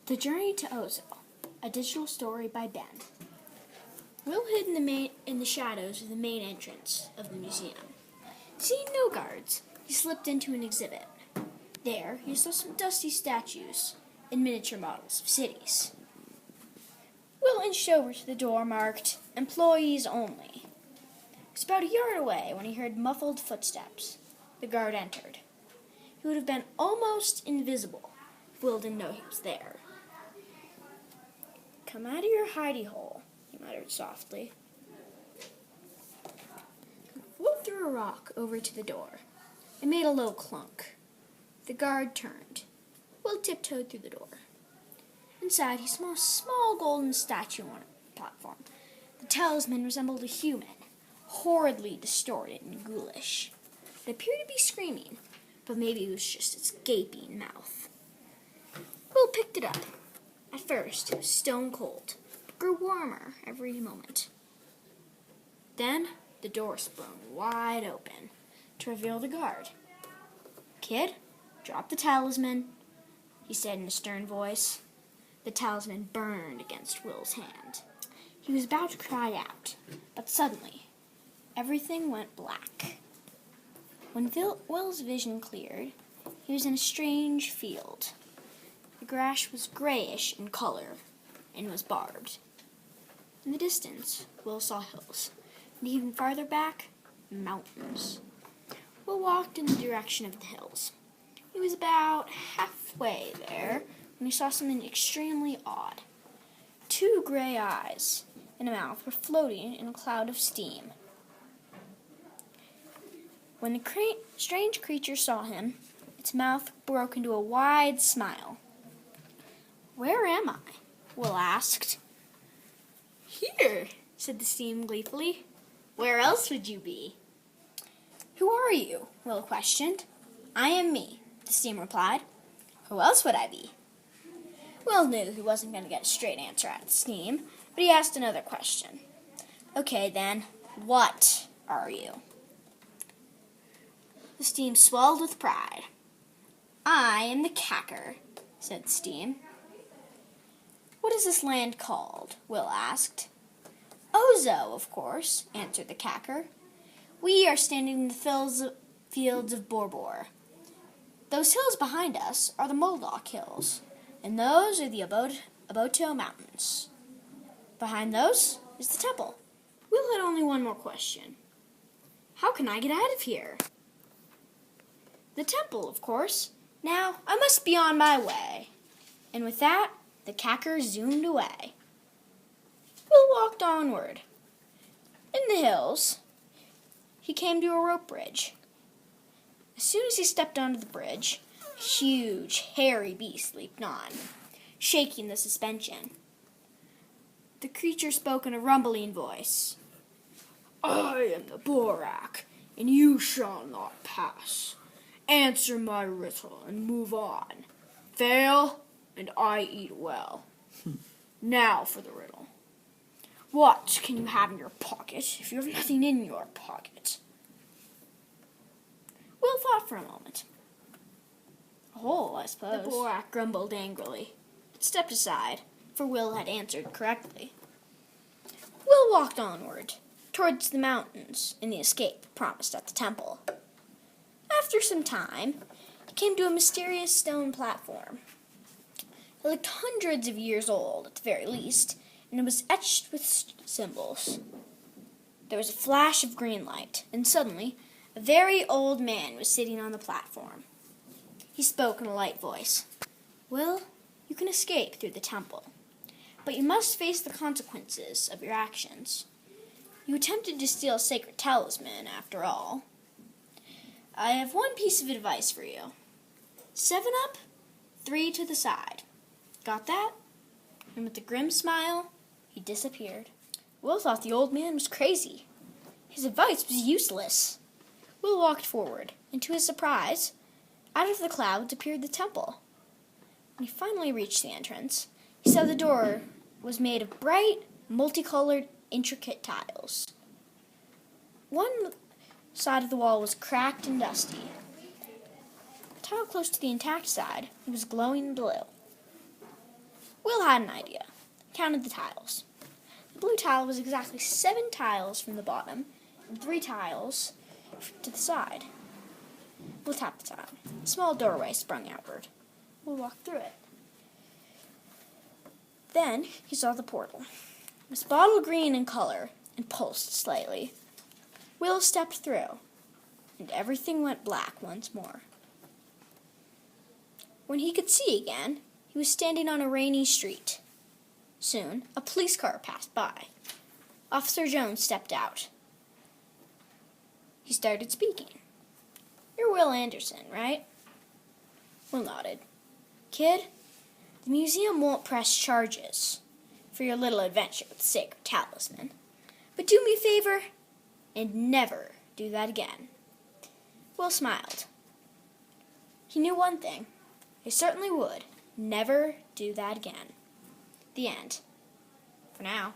The Journey to Ozo, a digital story by Ben. Will hid in the shadows of the main entrance of the museum. Seeing no guards, he slipped into an exhibit. There, he saw some dusty statues and miniature models of cities. Will inched over to the door marked "Employees Only." He was about a yard away when he heard muffled footsteps. The guard entered. He would have been almost invisible if Will didn't know he was there. "Come out of your hidey hole," he muttered softly. Will threw a rock over to the door. It made a low clunk. The guard turned. Will tiptoed through the door. Inside, he saw a small golden statue on a platform. The talisman resembled a human, horridly distorted and ghoulish. It appeared to be screaming, but maybe it was just its gaping mouth. Will picked it up. At first, it was stone cold, but grew warmer every moment. Then, the door sprung wide open to reveal the guard. "Kid, drop the talisman," he said in a stern voice. The talisman burned against Will's hand. He was about to cry out, but suddenly, everything went black. When Will's vision cleared, he was in a strange field. The grass was grayish in color and was barbed. In the distance, Will saw hills, and even farther back, mountains. Will walked in the direction of the hills. He was about halfway there when he saw something extremely odd. 2 gray eyes and a mouth were floating in a cloud of steam. When the strange creature saw him, its mouth broke into a wide smile. "Where am I?" Will asked. "Here," said the steam gleefully. "Where else would you be?" "Who are you?" Will questioned. "I am me," the steam replied. "Who else would I be?" Will knew he wasn't going to get a straight answer out of the steam, but he asked another question. "Okay, then, what are you?" The steam swelled with pride. "I am the Cacker," said the steam. "What is this land called?" Will asked. "Ozo, of course," answered the Cacker. "We are standing in the fields of Borbor. Those hills behind us are the Moldok Hills, and those are the Aboto Mountains. Behind those is the temple." Will had only one more question. "How can I get out of here?" "The temple, of course. Now, I must be on my way." And with that, the Cacker zoomed away. Will walked onward. In the hills, he came to a rope bridge. As soon as he stepped onto the bridge, a huge, hairy beast leaped on, shaking the suspension. The creature spoke in a rumbling voice. "I am the Borak, and you shall not pass. Answer my riddle and move on. Fail, and I eat well. Now for the riddle. What can you have in your pocket if you have nothing in your pocket?" Will thought for a moment. "A hole, I suppose." The Borak grumbled angrily, but stepped aside, for Will had answered correctly. Will walked onward, towards the mountains and the escape promised at the temple. After some time, he came to a mysterious stone platform. It looked hundreds of years old, at the very least, and it was etched with symbols. There was a flash of green light, and suddenly, a very old man was sitting on the platform. He spoke in a light voice. "Will, you can escape through the temple, but you must face the consequences of your actions. You attempted to steal a sacred talisman, after all. I have one piece of advice for you. 7 up, 3 to the side. Got that?" And with a grim smile, he disappeared. Will thought the old man was crazy. His advice was useless. Will walked forward, and to his surprise, out of the clouds appeared the temple. When he finally reached the entrance, he saw the door was made of bright, multicolored, intricate tiles. One side of the wall was cracked and dusty. The tile close to the intact side was glowing blue. Will had an idea. Counted the tiles. The blue tile was exactly 7 tiles from the bottom and 3 tiles to the side. Will tapped the tile. A small doorway sprung outward. Will walked through it. Then he saw the portal. It was bottle green in color and pulsed slightly. Will stepped through, and everything went black once more. When he could see again, he was standing on a rainy street. Soon, a police car passed by. Officer Jones stepped out. He started speaking. "You're Will Anderson, right?" Will nodded. "Kid, the museum won't press charges for your little adventure with the sacred talisman. But do me a favor and never do that again." Will smiled. He knew one thing. He certainly would never do that again. The end. For now.